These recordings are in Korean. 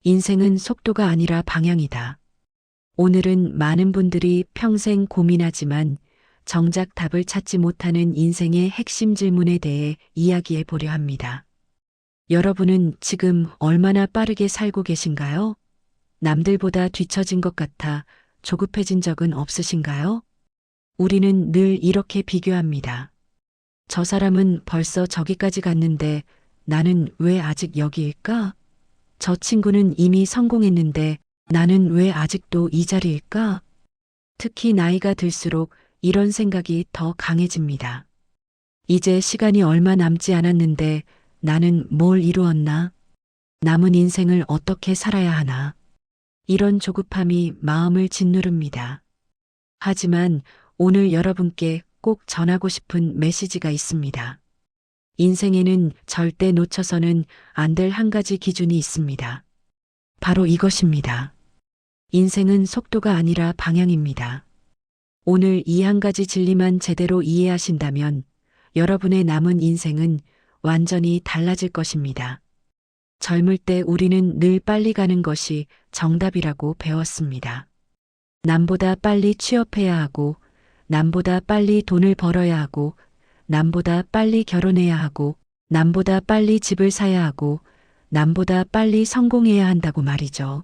인생은 속도가 아니라 방향이다. 오늘은 많은 분들이 평생 고민하지만 정작 답을 찾지 못하는 인생의 핵심 질문에 대해 이야기해 보려 합니다. 여러분은 지금 얼마나 빠르게 살고 계신가요? 남들보다 뒤처진 것 같아 조급해진 적은 없으신가요? 우리는 늘 이렇게 비교합니다. 저 사람은 벌써 저기까지 갔는데 나는 왜 아직 여기일까? 저 친구는 이미 성공했는데 나는 왜 아직도 이 자리일까? 특히 나이가 들수록 이런 생각이 더 강해집니다. 이제 시간이 얼마 남지 않았는데 나는 뭘 이루었나? 남은 인생을 어떻게 살아야 하나? 이런 조급함이 마음을 짓누릅니다. 하지만 오늘 여러분께 꼭 전하고 싶은 메시지가 있습니다. 인생에는 절대 놓쳐서는 안 될 한 가지 기준이 있습니다. 바로 이것입니다. 인생은 속도가 아니라 방향입니다. 오늘 이 한 가지 진리만 제대로 이해하신다면 여러분의 남은 인생은 완전히 달라질 것입니다. 젊을 때 우리는 늘 빨리 가는 것이 정답이라고 배웠습니다. 남보다 빨리 취업해야 하고, 남보다 빨리 돈을 벌어야 하고, 남보다 빨리 결혼해야 하고, 남보다 빨리 집을 사야 하고, 남보다 빨리 성공해야 한다고 말이죠.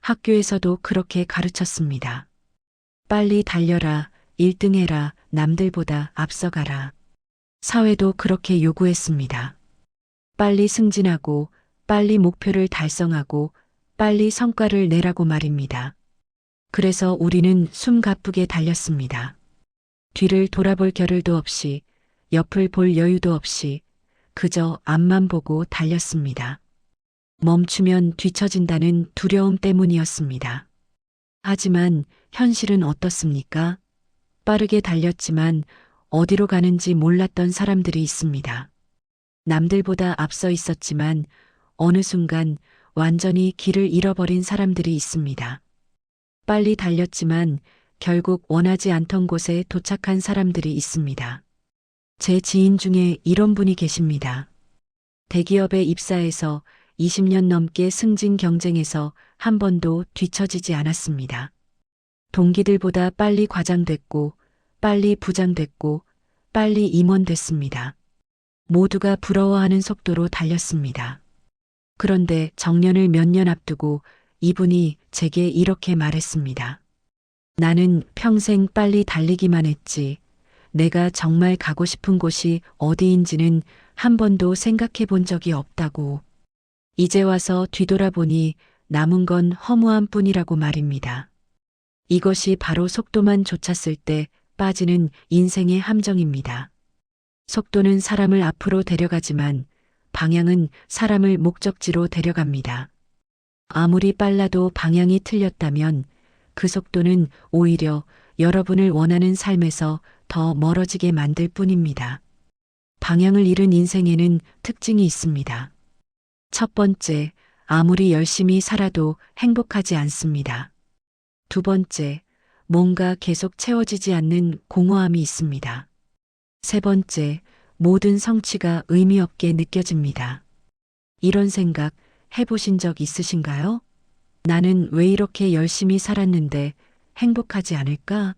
학교에서도 그렇게 가르쳤습니다. 빨리 달려라, 1등 해라, 남들보다 앞서가라. 사회도 그렇게 요구했습니다. 빨리 승진하고, 빨리 목표를 달성하고, 빨리 성과를 내라고 말입니다. 그래서 우리는 숨가쁘게 달렸습니다. 뒤를 돌아볼 겨를도 없이, 옆을 볼 여유도 없이 그저 앞만 보고 달렸습니다. 멈추면 뒤처진다는 두려움 때문이었습니다. 하지만 현실은 어떻습니까? 빠르게 달렸지만 어디로 가는지 몰랐던 사람들이 있습니다. 남들보다 앞서 있었지만 어느 순간 완전히 길을 잃어버린 사람들이 있습니다. 빨리 달렸지만 결국 원하지 않던 곳에 도착한 사람들이 있습니다. 제 지인 중에 이런 분이 계십니다. 대기업에 입사해서 20년 넘게 승진 경쟁에서 한 번도 뒤처지지 않았습니다. 동기들보다 빨리 과장됐고, 빨리 부장됐고, 빨리 임원됐습니다. 모두가 부러워하는 속도로 달렸습니다. 그런데 정년을 몇 년 앞두고 이분이 제게 이렇게 말했습니다. 나는 평생 빨리 달리기만 했지, 내가 정말 가고 싶은 곳이 어디인지는 한 번도 생각해 본 적이 없다고. 이제 와서 뒤돌아보니 남은 건 허무함 뿐이라고 말입니다. 이것이 바로 속도만 좇았을 때 빠지는 인생의 함정입니다. 속도는 사람을 앞으로 데려가지만 방향은 사람을 목적지로 데려갑니다. 아무리 빨라도 방향이 틀렸다면 그 속도는 오히려 여러분을 원하는 삶에서 더 멀어지게 만들 뿐입니다. 방향을 잃은 인생에는 특징이 있습니다. 첫 번째, 아무리 열심히 살아도 행복하지 않습니다. 두 번째, 뭔가 계속 채워지지 않는 공허함이 있습니다. 세 번째, 모든 성취가 의미 없게 느껴집니다. 이런 생각 해보신 적 있으신가요? 나는 왜 이렇게 열심히 살았는데 행복하지 않을까?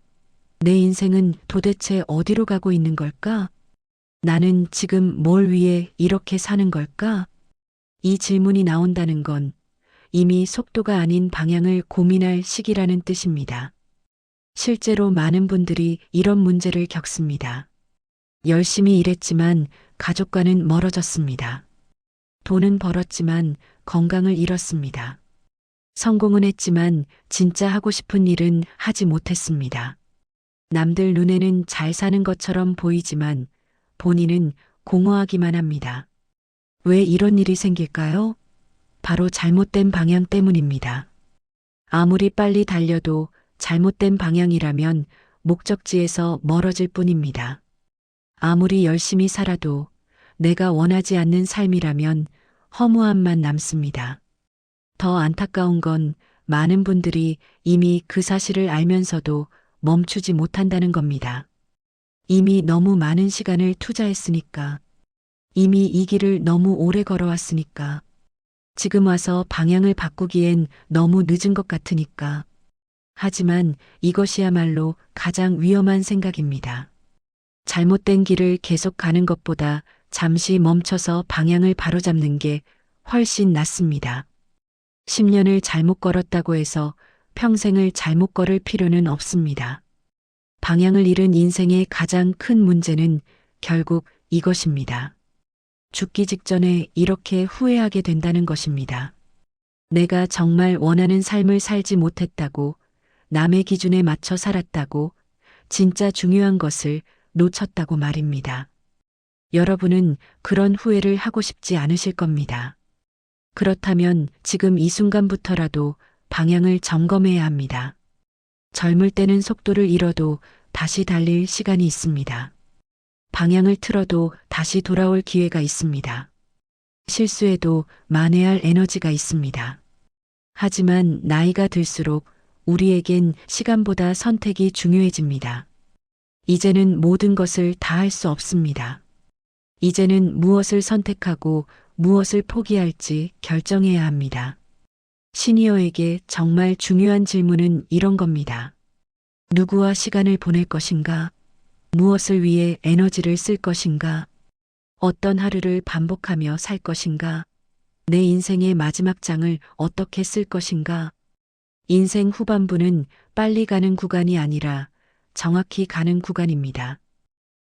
내 인생은 도대체 어디로 가고 있는 걸까? 나는 지금 뭘 위해 이렇게 사는 걸까? 이 질문이 나온다는 건 이미 속도가 아닌 방향을 고민할 시기라는 뜻입니다. 실제로 많은 분들이 이런 문제를 겪습니다. 열심히 일했지만 가족과는 멀어졌습니다. 돈은 벌었지만 건강을 잃었습니다. 성공은 했지만 진짜 하고 싶은 일은 하지 못했습니다. 남들 눈에는 잘 사는 것처럼 보이지만 본인은 공허하기만 합니다. 왜 이런 일이 생길까요? 바로 잘못된 방향 때문입니다. 아무리 빨리 달려도 잘못된 방향이라면 목적지에서 멀어질 뿐입니다. 아무리 열심히 살아도 내가 원하지 않는 삶이라면 허무함만 남습니다. 더 안타까운 건 많은 분들이 이미 그 사실을 알면서도 멈추지 못한다는 겁니다. 이미 너무 많은 시간을 투자했으니까. 이미 이 길을 너무 오래 걸어왔으니까. 지금 와서 방향을 바꾸기엔 너무 늦은 것 같으니까. 하지만 이것이야말로 가장 위험한 생각입니다. 잘못된 길을 계속 가는 것보다 잠시 멈춰서 방향을 바로잡는 게 훨씬 낫습니다. 10년을 잘못 걸었다고 해서 평생을 잘못 걸을 필요는 없습니다. 방향을 잃은 인생의 가장 큰 문제는 결국 이것입니다. 죽기 직전에 이렇게 후회하게 된다는 것입니다. 내가 정말 원하는 삶을 살지 못했다고, 남의 기준에 맞춰 살았다고, 진짜 중요한 것을 놓쳤다고 말입니다. 여러분은 그런 후회를 하고 싶지 않으실 겁니다. 그렇다면 지금 이 순간부터라도 방향을 점검해야 합니다. 젊을 때는 속도를 잃어도 다시 달릴 시간이 있습니다. 방향을 틀어도 다시 돌아올 기회가 있습니다. 실수해도 만회할 에너지가 있습니다. 하지만 나이가 들수록 우리에겐 시간보다 선택이 중요해집니다. 이제는 모든 것을 다 할 수 없습니다. 이제는 무엇을 선택하고 무엇을 포기할지 결정해야 합니다. 시니어에게 정말 중요한 질문은 이런 겁니다. 누구와 시간을 보낼 것인가? 무엇을 위해 에너지를 쓸 것인가? 어떤 하루를 반복하며 살 것인가? 내 인생의 마지막 장을 어떻게 쓸 것인가? 인생 후반부는 빨리 가는 구간이 아니라 정확히 가는 구간입니다.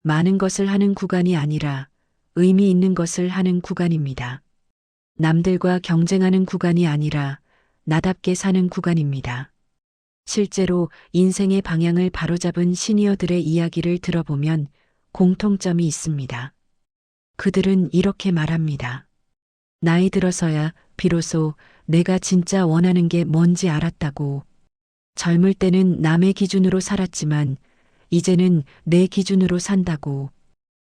많은 것을 하는 구간이 아니라 의미 있는 것을 하는 구간입니다. 남들과 경쟁하는 구간이 아니라 나답게 사는 구간입니다. 실제로 인생의 방향을 바로잡은 시니어들의 이야기를 들어보면 공통점이 있습니다. 그들은 이렇게 말합니다. 나이 들어서야 비로소 내가 진짜 원하는 게 뭔지 알았다고. 젊을 때는 남의 기준으로 살았지만 이제는 내 기준으로 산다고.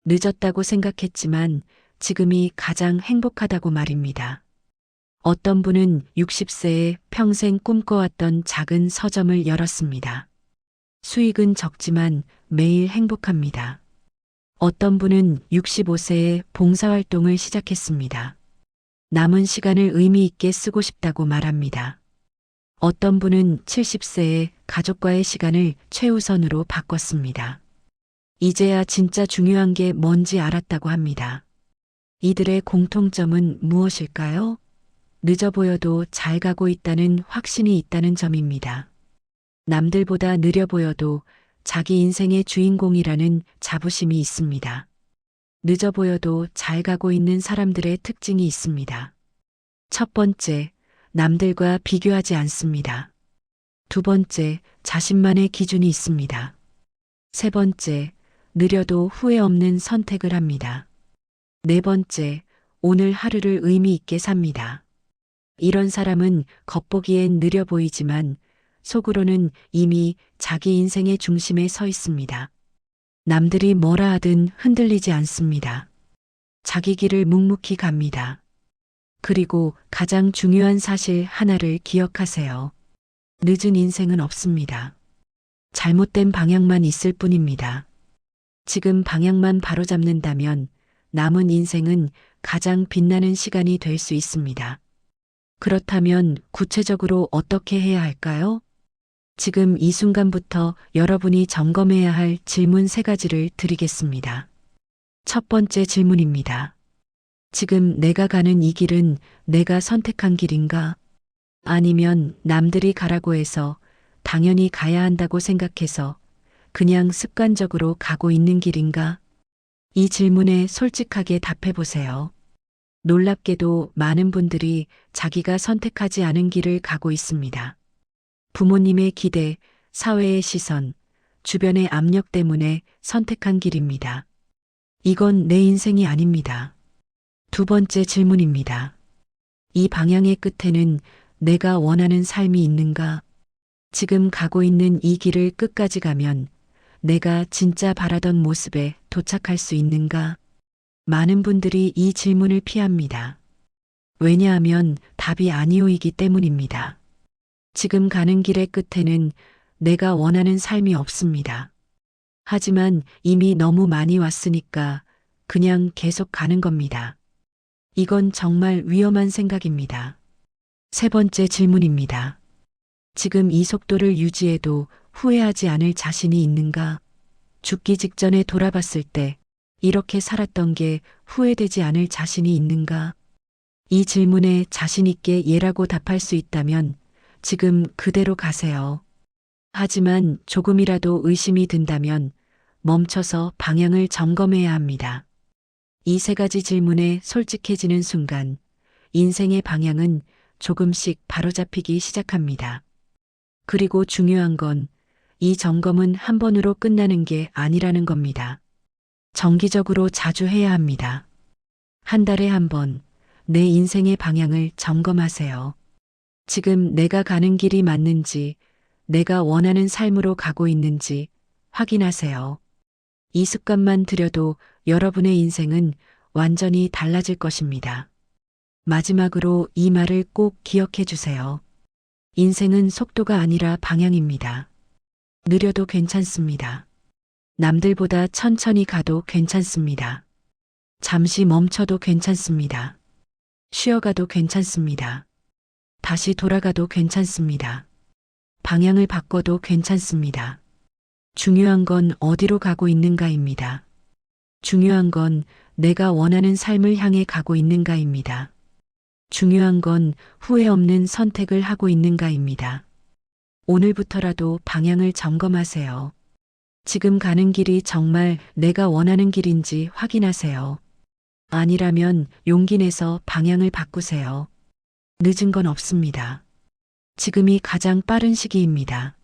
늦었다고 생각했지만 지금이 가장 행복하다고 말입니다. 어떤 분은 60세에 평생 꿈꿔왔던 작은 서점을 열었습니다. 수익은 적지만 매일 행복합니다. 어떤 분은 65세에 봉사활동을 시작했습니다. 남은 시간을 의미 있게 쓰고 싶다고 말합니다. 어떤 분은 70세에 가족과의 시간을 최우선으로 바꿨습니다. 이제야 진짜 중요한 게 뭔지 알았다고 합니다. 이들의 공통점은 무엇일까요? 늦어 보여도 잘 가고 있다는 확신이 있다는 점입니다. 남들보다 느려 보여도 자기 인생의 주인공이라는 자부심이 있습니다. 늦어 보여도 잘 가고 있는 사람들의 특징이 있습니다. 첫 번째, 남들과 비교하지 않습니다. 두 번째, 자신만의 기준이 있습니다. 세 번째, 느려도 후회 없는 선택을 합니다. 네 번째, 오늘 하루를 의미 있게 삽니다. 이런 사람은 겉보기엔 느려 보이지만 속으로는 이미 자기 인생의 중심에 서 있습니다. 남들이 뭐라 하든 흔들리지 않습니다. 자기 길을 묵묵히 갑니다. 그리고 가장 중요한 사실 하나를 기억하세요. 늦은 인생은 없습니다. 잘못된 방향만 있을 뿐입니다. 지금 방향만 바로잡는다면 남은 인생은 가장 빛나는 시간이 될 수 있습니다. 그렇다면 구체적으로 어떻게 해야 할까요? 지금 이 순간부터 여러분이 점검해야 할 질문 3가지를 드리겠습니다. 첫 번째 질문입니다. 지금 내가 가는 이 길은 내가 선택한 길인가? 아니면 남들이 가라고 해서 당연히 가야 한다고 생각해서 그냥 습관적으로 가고 있는 길인가? 이 질문에 솔직하게 답해 보세요. 놀랍게도 많은 분들이 자기가 선택하지 않은 길을 가고 있습니다. 부모님의 기대, 사회의 시선, 주변의 압력 때문에 선택한 길입니다. 이건 내 인생이 아닙니다. 두 번째 질문입니다. 이 방향의 끝에는 내가 원하는 삶이 있는가? 지금 가고 있는 이 길을 끝까지 가면 내가 진짜 바라던 모습에 도착할 수 있는가? 많은 분들이 이 질문을 피합니다. 왜냐하면 답이 아니오이기 때문입니다. 지금 가는 길의 끝에는 내가 원하는 삶이 없습니다. 하지만 이미 너무 많이 왔으니까 그냥 계속 가는 겁니다. 이건 정말 위험한 생각입니다. 세 번째 질문입니다. 지금 이 속도를 유지해도 후회하지 않을 자신이 있는가? 죽기 직전에 돌아봤을 때 이렇게 살았던 게 후회되지 않을 자신이 있는가? 이 질문에 자신 있게 예라고 답할 수 있다면 지금 그대로 가세요. 하지만 조금이라도 의심이 든다면 멈춰서 방향을 점검해야 합니다. 이 세 가지 질문에 솔직해지는 순간 인생의 방향은 조금씩 바로잡히기 시작합니다. 그리고 중요한 건 이 점검은 한 번으로 끝나는 게 아니라는 겁니다. 정기적으로 자주 해야 합니다. 한 달에 한 번 내 인생의 방향을 점검하세요. 지금 내가 가는 길이 맞는지, 내가 원하는 삶으로 가고 있는지 확인하세요. 이 습관만 들여도 여러분의 인생은 완전히 달라질 것입니다. 마지막으로 이 말을 꼭 기억해 주세요. 인생은 속도가 아니라 방향입니다. 느려도 괜찮습니다. 남들보다 천천히 가도 괜찮습니다. 잠시 멈춰도 괜찮습니다. 쉬어가도 괜찮습니다. 다시 돌아가도 괜찮습니다. 방향을 바꿔도 괜찮습니다. 중요한 건 어디로 가고 있는가입니다. 중요한 건 내가 원하는 삶을 향해 가고 있는가입니다. 중요한 건 후회 없는 선택을 하고 있는가입니다. 오늘부터라도 방향을 점검하세요. 지금 가는 길이 정말 내가 원하는 길인지 확인하세요. 아니라면 용기 내서 방향을 바꾸세요. 늦은 건 없습니다. 지금이 가장 빠른 시기입니다.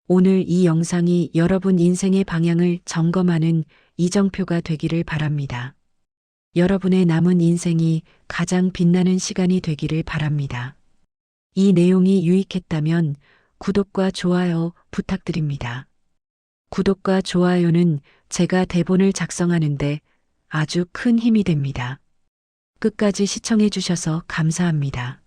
오늘 이 영상이 여러분 인생의 방향을 점검하는 이정표가 되기를 바랍니다. 여러분의 남은 인생이 가장 빛나는 시간이 되기를 바랍니다. 이 내용이 유익했다면 구독과 좋아요 부탁드립니다. 구독과 좋아요는 제가 대본을 작성하는데 아주 큰 힘이 됩니다. 끝까지 시청해 주셔서 감사합니다.